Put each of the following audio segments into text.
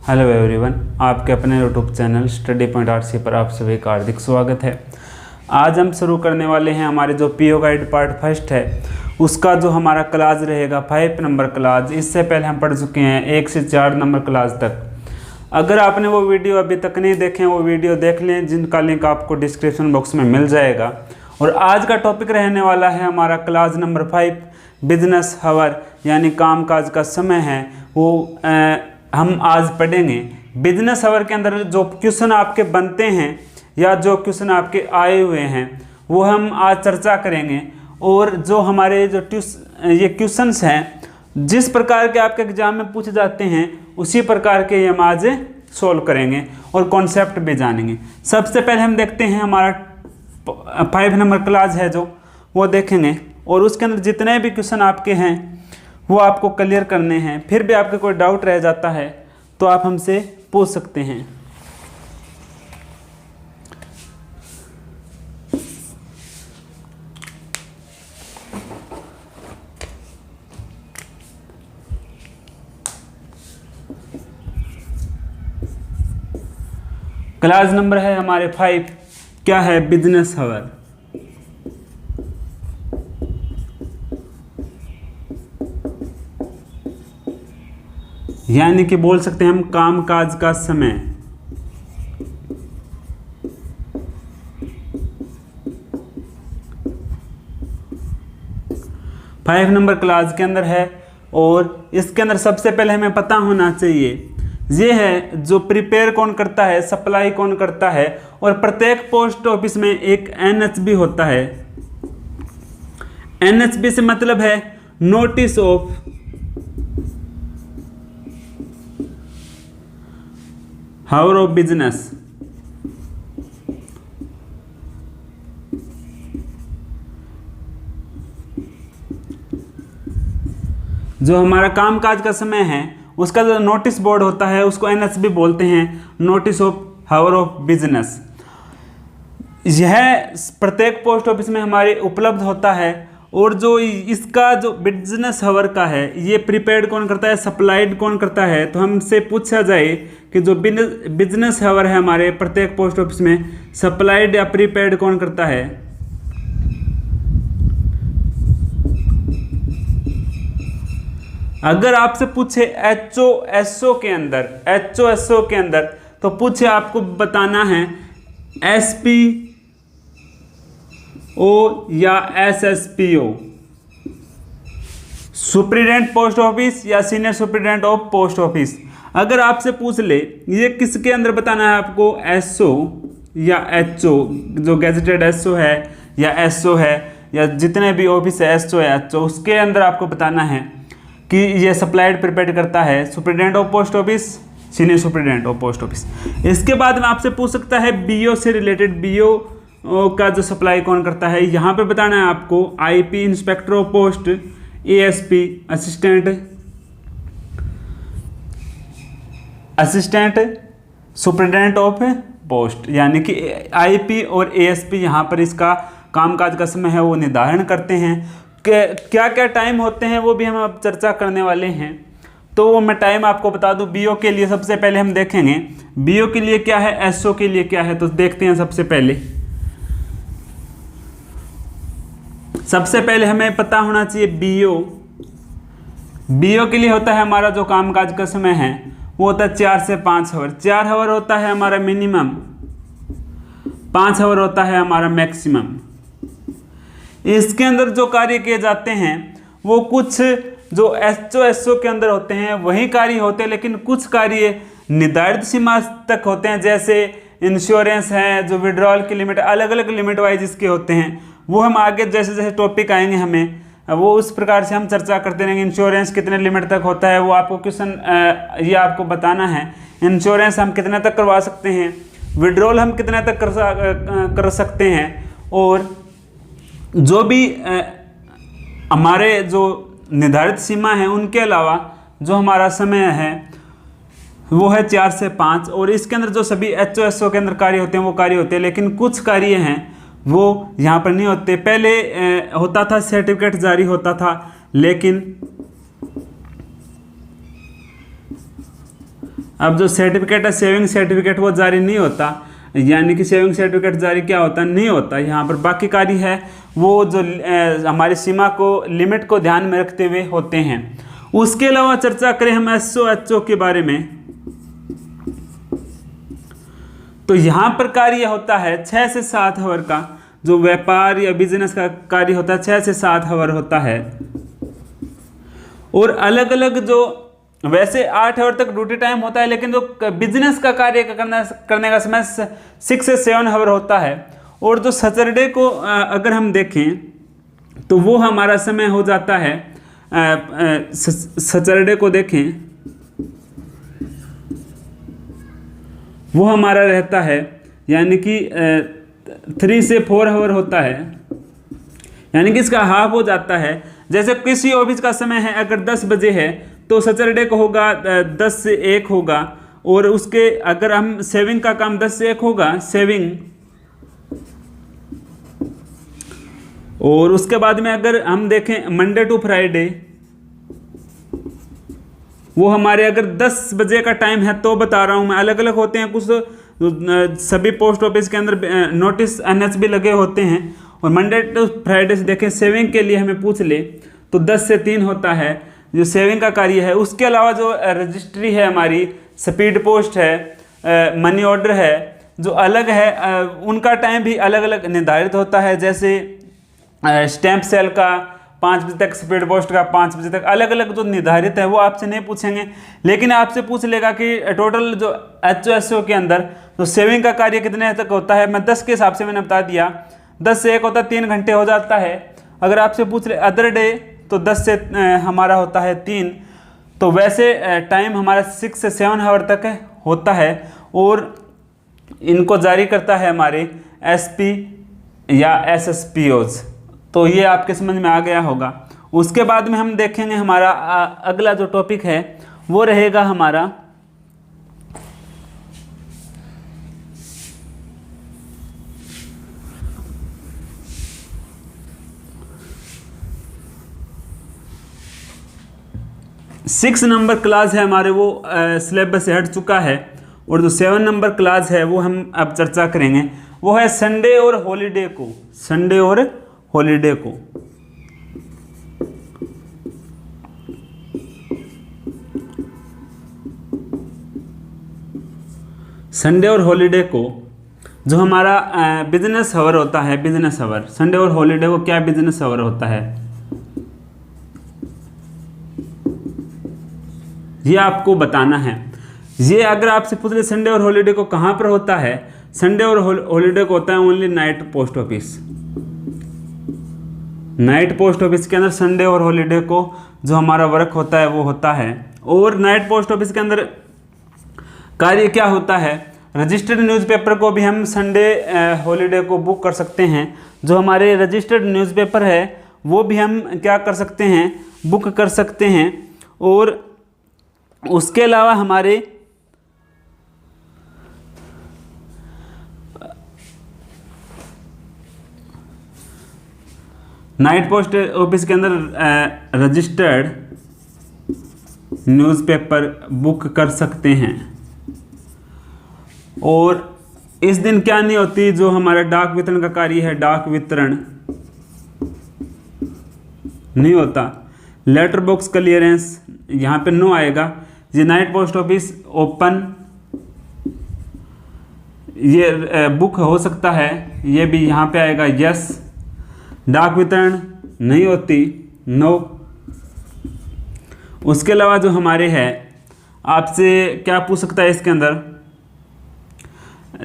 Hello everyone, आपके अपने YouTube channel study point RC पर आप सभी का हार्दिक स्वागत है। आज हम शुरू करने वाले हैं हमारे जो पीओ गाइड पार्ट फर्स्ट है उसका जो हमारा क्लास रहेगा 5 नंबर क्लास। इससे पहले हम पढ़ चुके हैं 1 से 4 नंबर क्लास तक। अगर आपने वो वीडियो अभी तक नहीं देखे वो वीडियो देख लें, जिनका लिंक आपको डिस्क्रिप्शन बॉक्स में मिल जाएगा। और आज का टॉपिक रहने वाला है हमारा क्लास नंबर 5 बिजनेस हावर, यानी कामकाज का समय है वो हम आज पढ़ेंगे। बिजनेस हावर के अंदर जो क्वेश्चन आपके बनते हैं या जो क्वेश्चन आपके आए हुए हैं वो हम आज चर्चा करेंगे। और जो हमारे जो ये क्वेश्चंस हैं जिस प्रकार के आपके एग्जाम में पूछे जाते हैं उसी प्रकार के हम आज सोल्व करेंगे और कॉन्सेप्ट भी जानेंगे। सबसे पहले हम देखते हैं हमारा 5 नंबर क्लास है जो वो देखेंगे और उसके अंदर जितने भी क्वेश्चन आपके हैं वो आपको क्लियर करने हैं। फिर भी आपके कोई डाउट रह जाता है तो आप हमसे पूछ सकते हैं। क्लास नंबर है हमारे 5, क्या है? बिजनेस हावर। यानी कि बोल सकते हैं हम कामकाज का समय। फाइव नंबर क्लास के अंदर है और इसके अंदर सबसे पहले हमें पता होना चाहिए ये है जो प्रिपेयर कौन करता है, सप्लाई कौन करता है। और प्रत्येक पोस्ट ऑफिस में एक एनएचबी होता है। एनएचबी से मतलब है notice of hour of business. जो हमारा कामकाज का समय है उसका जो नोटिस बोर्ड होता है उसको एनएचबी बोलते हैं, notice of hour of business. यह प्रत्येक पोस्ट ऑफिस में हमारे उपलब्ध होता है। और जो इसका जो बिजनेस हावर का है ये प्रीपेड कौन करता है, सप्लाइड कौन करता है। तो हमसे पूछा जाए कि जो बिजनेस हावर है हमारे प्रत्येक पोस्ट ऑफिस में सप्लाइड या प्रीपेड कौन करता है। अगर आपसे पूछे एचओएसओ के अंदर तो पूछे आपको बताना है एसपीओ या एसएसपीओ, सुप्रिटेंडेंट पोस्ट ऑफिस या senior superintendent of post office. अगर आपसे पूछ ले ये किसके अंदर बताना है आपको, एसओ या एचओ, जो गैजेटेड एसओ है या एसओ है या जितने भी ऑफिस है एसओ या एचओ, उसके अंदर आपको बताना है कि ये सप्लाइड प्रिपेयर करता है superintendent of post office, senior superintendent of post office. इसके बाद में आपसे पूछ सकता है बीओ से रिलेटेड, बीओ का जो सप्लाई कौन करता है। यहाँ पे बताना है आपको IP inspector of post, ASP assistant superintendent of post. यानी कि आईपी और एएसपी यहाँ पर इसका कामकाज का समय है वो निर्धारण करते हैं। क्या क्या टाइम होते हैं वो भी हम अब चर्चा करने वाले हैं। तो वो मैं टाइम आपको बता दूं। बीओ के लिए सबसे पहले हम देखेंगे बीओ के लिए क्या है, एसओ के लिए क्या है। तो देखते हैं सबसे पहले हमें पता होना चाहिए बीओ के लिए होता है हमारा जो कामकाज का समय है वो होता है 4 से 5 आवर। 4 आवर होता है हमारा मिनिमम, 5 आवर होता है हमारा मैक्सिमम। इसके अंदर जो कार्य किए जाते हैं वो कुछ जो एचओएसओ के अंदर होते हैं वही कार्य होते हैं, लेकिन कुछ कार्य निर्धारित सीमा तक होते हैं। जैसे इंश्योरेंस है, जो विड्रॉल की लिमिट, अलग अलग लिमिट वाइज इसके होते हैं। वो हम आगे जैसे जैसे टॉपिक आएंगे हमें वो उस प्रकार से हम चर्चा करते रहेंगे। इंश्योरेंस कितने लिमिट तक होता है वो आपको क्वेश्चन ये आपको बताना है। इंश्योरेंस हम कितने तक करवा सकते हैं, विड्रॉल हम कितने तक कर सकते हैं। और जो भी हमारे जो निर्धारित सीमा है उनके अलावा जो हमारा समय है वो है 4 से 5। और इसके अंदर जो सभी एचओएसओ के अंदर कार्य होते हैं वो कार्य होते हैं, लेकिन कुछ कार्य हैं वो यहाँ पर नहीं होते। पहले होता था सर्टिफिकेट जारी होता था, लेकिन अब जो सर्टिफिकेट है सेविंग सर्टिफिकेट वो जारी नहीं होता, यानी कि सेविंग सर्टिफिकेट जारी क्या होता नहीं होता यहाँ पर। बाकी कार्य है वो जो हमारी सीमा को लिमिट को ध्यान में रखते हुए होते हैं। उसके अलावा चर्चा करें हम SO के बारे में, तो यहाँ पर कार्य होता है 6 से 7 आवर का, जो व्यापार या बिजनेस का कार्य होता है 6 से 7 आवर होता है। और अलग अलग जो वैसे 8 आवर तक ड्यूटी टाइम होता है, लेकिन जो बिजनेस का कार्य करने का समय 6 से 7 आवर होता है। और जो सैटरडे को अगर हम देखें तो वो हमारा समय हो जाता है, सैटरडे को देखें वो हमारा रहता है यानी कि 3 से 4 आवर होता है, यानी कि इसका हाफ हो जाता है। जैसे किसी ऑफिस का समय है अगर 10 बजे है तो सैटरडे को होगा 10 से 1 होगा। और उसके अगर हम सेविंग का काम 10 से 1 होगा सेविंग, और उसके बाद में अगर हम देखें मंडे टू फ्राइडे, वो हमारे अगर 10 बजे का टाइम है तो बता रहा हूँ मैं, अलग अलग होते हैं कुछ, सभी पोस्ट ऑफिस के अंदर नोटिस NH भी लगे होते हैं। और मंडे टू फ्राइडे से देखें सेविंग के लिए हमें पूछ ले तो 10 से 3 होता है जो सेविंग का कार्य है। उसके अलावा जो रजिस्ट्री है हमारी, स्पीड पोस्ट है, मनी ऑर्डर है, जो अलग है उनका टाइम भी अलग अलग निर्धारित होता है। जैसे स्टैंप सेल का 5 बजे तक, स्पीड पोस्ट का 5 बजे तक, अलग अलग जो निर्धारित है वो आपसे नहीं पूछेंगे, लेकिन आपसे पूछ लेगा कि टोटल जो HO के अंदर तो सेविंग का कार्य कितने तक होता है। मैं 10 के हिसाब से मैंने बता दिया, 10 से 1 होता है 3 घंटे हो जाता है। अगर आपसे पूछ ले अदर डे तो 10 से हमारा होता है 3, तो वैसे टाइम हमारा 6 से 7 आवर तक होता है। और इनको जारी करता है हमारे SP या SSPOs। तो ये आपके समझ में आ गया होगा। उसके बाद में हम देखेंगे हमारा अगला जो टॉपिक है वो रहेगा हमारा सिक्स नंबर क्लास है हमारे, वो सिलेबस से हट चुका है। और जो 7 नंबर क्लास है वो हम अब चर्चा करेंगे, वो है संडे और हॉलीडे को, संडे और हॉलीडे को। संडे और हॉलीडे को जो हमारा बिजनेस आवर होता है, बिजनेस आवर, संडे और हॉलीडे को क्या बिजनेस आवर होता है ये आपको बताना है। ये अगर आपसे पूछ ले संडे और हॉलीडे को कहाँ पर होता है, संडे और हॉलीडे को होता है only night post office. Night post office के अंदर संडे और हॉलीडे को जो हमारा वर्क होता है वो होता है। और नाइट पोस्ट ऑफिस के अंदर कार्य क्या होता है, रजिस्टर्ड न्यूज़पेपर को भी हम संडे हॉलीडे को बुक कर सकते हैं। जो हमारे रजिस्टर्ड न्यूज़पेपर है वो भी हम क्या कर सकते हैं, बुक कर सकते हैं। और उसके अलावा हमारे नाइट पोस्ट ऑफिस के अंदर रजिस्टर्ड न्यूज़पेपर बुक कर सकते हैं। और इस दिन क्या नहीं होती, जो हमारा डाक वितरण का कार्य है डाक वितरण नहीं होता। लेटर बॉक्स क्लियरेंस यहाँ पे नो आएगा। ये नाइट पोस्ट ऑफिस ओपन ये बुक हो सकता है, ये भी यहाँ पे आएगा यस। डाक वितरण नहीं होती, नो। उसके अलावा जो हमारे है आपसे क्या पूछ सकता है इसके अंदर,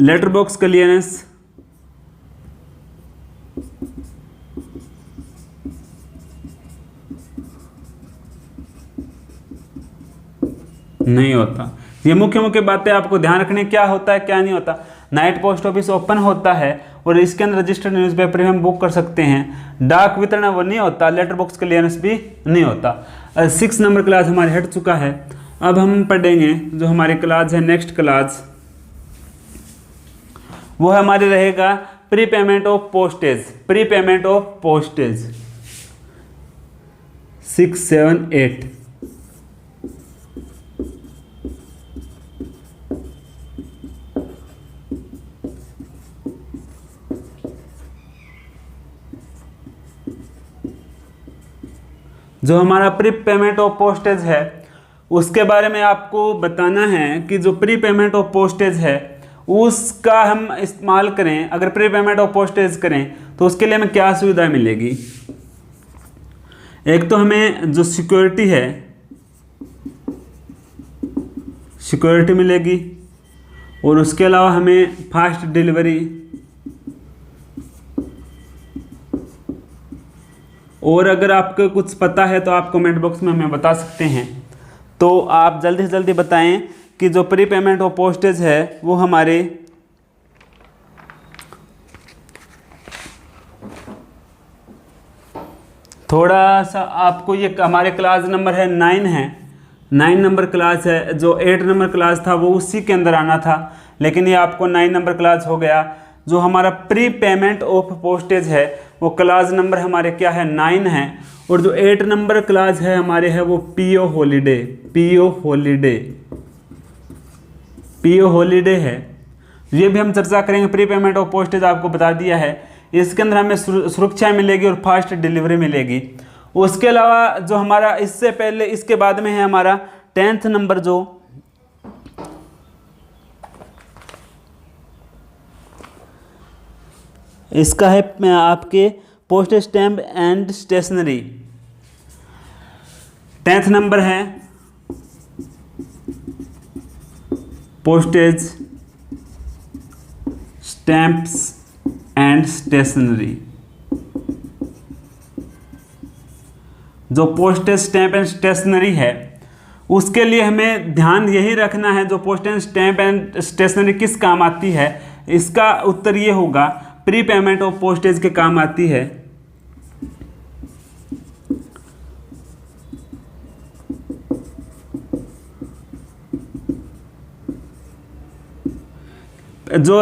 लेटर बॉक्स क्लियरेंस नहीं होता। ये मुख्य मुख्य बातें आपको ध्यान रखने, क्या होता है क्या नहीं होता। नाइट पोस्ट ऑफिस ओपन होता है और इसके अंदर रजिस्टर्ड न्यूज़पेपर हम बुक कर सकते हैं। डाक वितरण वो नहीं होता, लेटर बॉक्स क्लियरेंस भी नहीं होता। 6 नंबर क्लास हमारे हट चुका है। अब हम पढ़ेंगे जो हमारी क्लास है नेक्स्ट क्लास, वो हमारे रहेगा pre payment of postage. Pre payment of postage 6, 7, 8। जो हमारा प्री पेमेंट ऑफ पोस्टेज है उसके बारे में आपको बताना है कि जो प्री पेमेंट ऑफ पोस्टेज है उसका हम इस्तेमाल करें, अगर प्री पेमेंट ऑफ पोस्टेज करें तो उसके लिए हमें क्या सुविधा मिलेगी। एक तो हमें जो सिक्योरिटी है सिक्योरिटी मिलेगी, और उसके अलावा हमें फास्ट डिलीवरी, और अगर आपको कुछ पता है तो आप कमेंट बॉक्स में हमें बता सकते हैं। तो आप जल्दी से जल्दी बताएं कि जो प्री पेमेंट ऑफ पोस्टेज है वो हमारे थोड़ा सा आपको, ये हमारे क्लास नंबर है 9 है, 9 नंबर क्लास है। जो 8 नंबर क्लास था वो उसी के अंदर आना था, लेकिन ये आपको 9 नंबर क्लास हो गया। जो हमारा प्री पेमेंट ऑफ पोस्टेज है वो क्लास नंबर हमारे क्या है 9 है, और जो 8 नंबर क्लास है हमारे है वो PO holiday, PO holiday, PO holiday है। ये भी हम चर्चा करेंगे। प्री पेमेंट ऑफ पोस्टेज आपको बता दिया है, इसके अंदर हमें सुरक्षा मिलेगी और फास्ट डिलीवरी मिलेगी। उसके अलावा जो हमारा इससे पहले इसके बाद में है हमारा 10th नंबर, जो इसका है आपके postage stamp and stationery. 10th number है पोस्टेज स्टैम्प्स एंड स्टेशनरी। जो पोस्टेज स्टैम्प एंड स्टेशनरी है उसके लिए हमें ध्यान यही रखना है, जो पोस्टेज स्टैम्प एंड स्टेशनरी किस काम आती है, इसका उत्तर ये होगा प्री पेमेंट ऑफ पोस्टेज के काम आती है। जो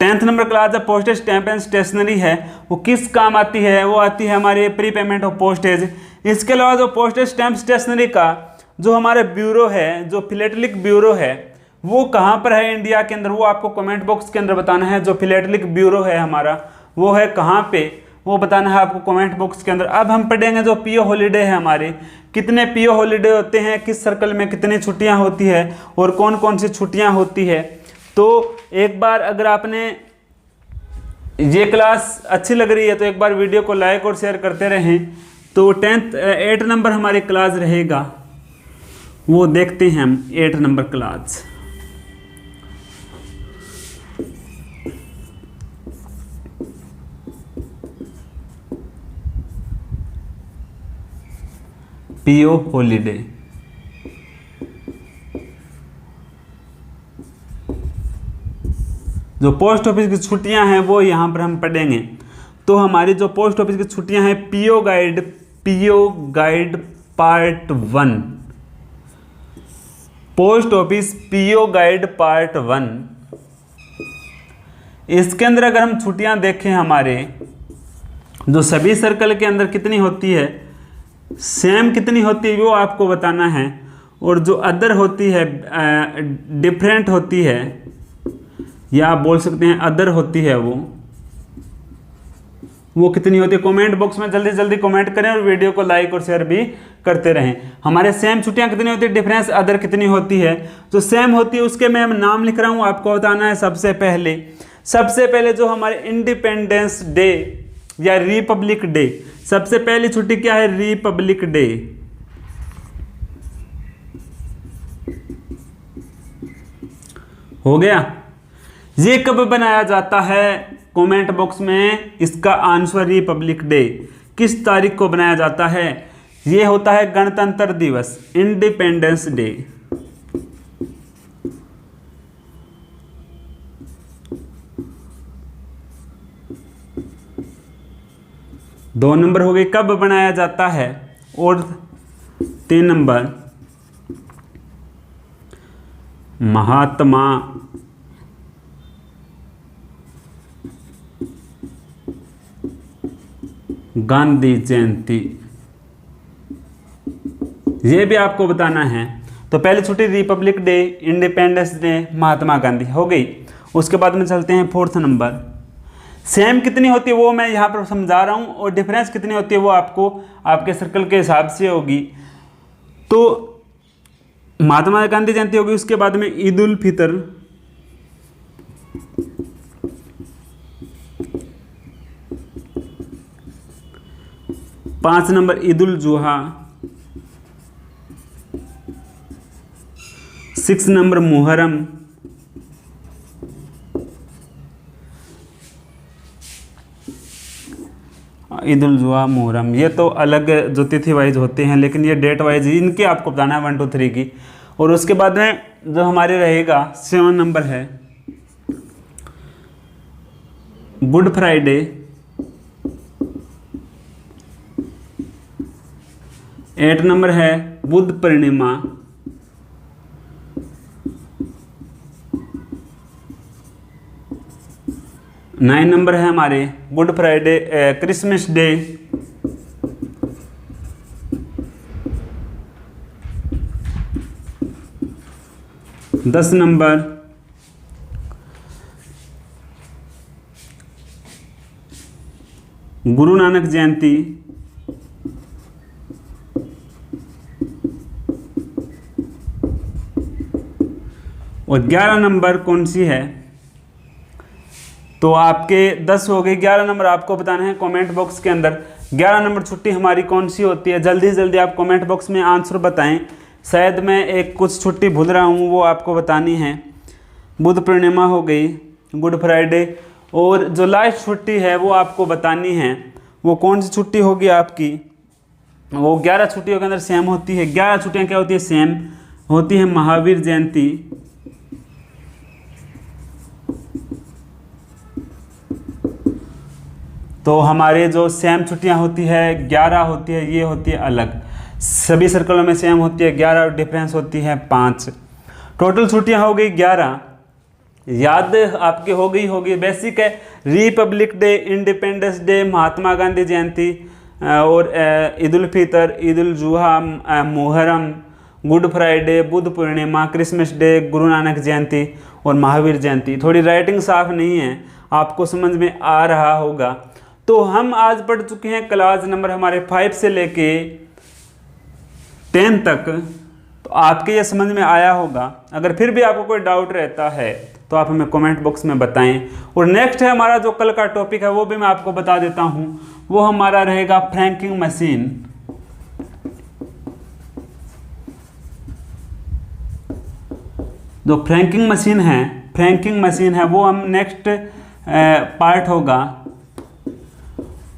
10th नंबर क्लास है पोस्टेज स्टैम्प एंड स्टेशनरी है वो किस काम आती है, वो आती है हमारे प्री पेमेंट ऑफ पोस्टेज। इसके अलावा जो पोस्टेज स्टैम्प स्टेशनरी का जो हमारे ब्यूरो है, जो फिलेटलिक ब्यूरो है, वो कहाँ पर है इंडिया के अंदर, वो आपको कमेंट बॉक्स के अंदर बताना है। जो फिलेटलिक ब्यूरो है हमारा वो है कहाँ पे, वो बताना है आपको कमेंट बॉक्स के अंदर। अब हम पढ़ेंगे जो पीओ हॉलीडे है हमारे, कितने पीओ हॉलीडे होते हैं, किस सर्कल में कितनी छुट्टियाँ होती है और कौन कौन सी छुट्टियाँ होती है। तो एक बार अगर आपने ये क्लास अच्छी लग रही है तो एक बार वीडियो को लाइक और शेयर करते रहें। तो 8 नंबर हमारी क्लास रहेगा, वो देखते हैं हम 8 नंबर क्लास। पीओ हॉलीडे, जो पोस्ट ऑफिस की छुट्टियां हैं वो यहाँ पर हम पढ़ेंगे। तो हमारी जो पोस्ट ऑफिस की छुट्टियां हैं, PO guide part 1, post office PO guide part 1। इसके अंदर अगर हम छुट्टियां देखें हमारे, जो सभी सर्कल के अंदर कितनी होती है, सेम कितनी होती है वो आपको बताना है, और जो अदर होती है डिफरेंट होती है, या आप बोल सकते हैं अदर होती है, वो कितनी होती है। कमेंट बॉक्स में जल्दी जल्दी कमेंट करें और वीडियो को लाइक और शेयर भी करते रहें। हमारे सेम छुट्टियां कितनी होती है, डिफरेंस अदर कितनी होती है। जो सेम होती है उसके मैं नाम लिख रहा हूं, आपको बताना है। सबसे पहले जो हमारे इंडिपेंडेंस डे या रिपब्लिक डे, सबसे पहली छुट्टी क्या है, रिपब्लिक डे। हो गया। ये कब बनाया जाता है, कमेंट बॉक्स में इसका आंसर रिपब्लिक डे किस तारीख को बनाया जाता है। ये होता है गणतंत्र दिवस, इंडिपेंडेंस डे। दो नंबर हो गए कब बनाया जाता है, और 3 नंबर महात्मा गांधी जयंती, ये भी आपको बताना है। तो पहली छुट्टी Republic day, independence day, Mahatma Gandhi हो गई। उसके बाद में चलते हैं 4th नंबर। सेम कितनी होती है वो मैं यहाँ पर समझा रहा हूँ, और डिफरेंस कितनी होती है वो आपको आपके सर्कल के हिसाब से होगी। तो महात्मा गांधी जयंती होगी, उसके बाद में ईद उल फितर, पाँच नंबर ईद उल जुहा, 6 नंबर मुहर्रम, ईद उल जुहा मुहर्रम, ये तो अलग जो तिथि वाइज होते हैं, लेकिन ये डेट वाइज इनके आपको बताना है 1 2 3 की। और उसके बाद में जो हमारे रहेगा 7 नंबर है गुड फ्राइडे, 8 नंबर है बुद्ध पूर्णिमा, 9 नंबर है हमारे good Friday Christmas day, 10 number Guru Nanak जयंती, और 11 नंबर कौन सी है? तो आपके 10 हो गए, 11 नंबर आपको बताना है कमेंट बॉक्स के अंदर 11 नंबर छुट्टी हमारी कौन सी होती है। जल्दी से जल्दी आप कमेंट बॉक्स में आंसर बताएं, शायद मैं एक कुछ छुट्टी भूल रहा हूँ, वो आपको बतानी है। बुद्ध पूर्णिमा हो गई, गुड फ्राइडे, और जो लास्ट छुट्टी है वो आपको बतानी है, वो कौन सी छुट्टी होगी आपकी। वो 11 छुट्टियों के अंदर सेम होती है। 11 छुट्टियाँ क्या होती है? सेम होती है। महावीर जयंती, तो हमारे जो सेम छुट्टियां होती है 11 होती है, ये होती है अलग। सभी सर्कलों में सेम होती है 11 और डिफरेंस होती है 5। टोटल छुट्टियां हो गई 11। याद आपकी होगी बेसिक है। Republic day, independence day, Mahatma Gandhi जयंती, और Eid ul Fitr, Eid ul Zuha, Muharram, good Friday, Buddha Purnima, Christmas day, Guru Nanak जयंती और महावीर जयंती। थोड़ी राइटिंग साफ नहीं है, आपको समझ में आ रहा होगा। तो हम आज पढ़ चुके हैं क्लास नंबर हमारे 5 से लेके 10 तक। तो आपके ये समझ में आया होगा। अगर फिर भी आपको कोई डाउट रहता है तो आप हमें कमेंट बॉक्स में बताएं। और नेक्स्ट है हमारा जो कल का टॉपिक है वो भी मैं आपको बता देता हूं, वो हमारा रहेगा फ्रैंकिंग मशीन। जो फ्रैंकिंग मशीन है वो हम नेक्स्ट पार्ट होगा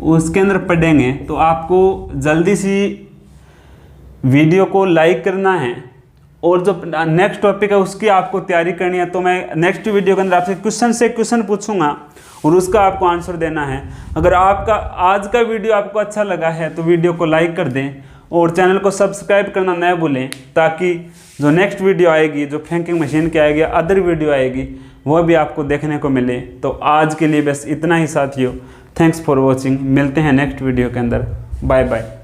उसके अंदर पढ़ेंगे। तो आपको जल्दी सी वीडियो को लाइक करना है, और जो नेक्स्ट टॉपिक है उसकी आपको तैयारी करनी है। तो मैं नेक्स्ट वीडियो के अंदर आपसे क्वेश्चन पूछूंगा और उसका आपको आंसर देना है। अगर आपका आज का वीडियो आपको अच्छा लगा है तो वीडियो को लाइक कर दें और चैनल को सब्सक्राइब करना न भूलें, ताकि जो नेक्स्ट वीडियो आएगी, जो फ्रैंकिंग मशीन की आएगी, अदर वीडियो आएगी, वो भी आपको देखने को मिले। तो आज के लिए बस इतना ही साथियों। Thanks for watching. मिलते हैं नेक्स्ट वीडियो के अंदर। Bye bye.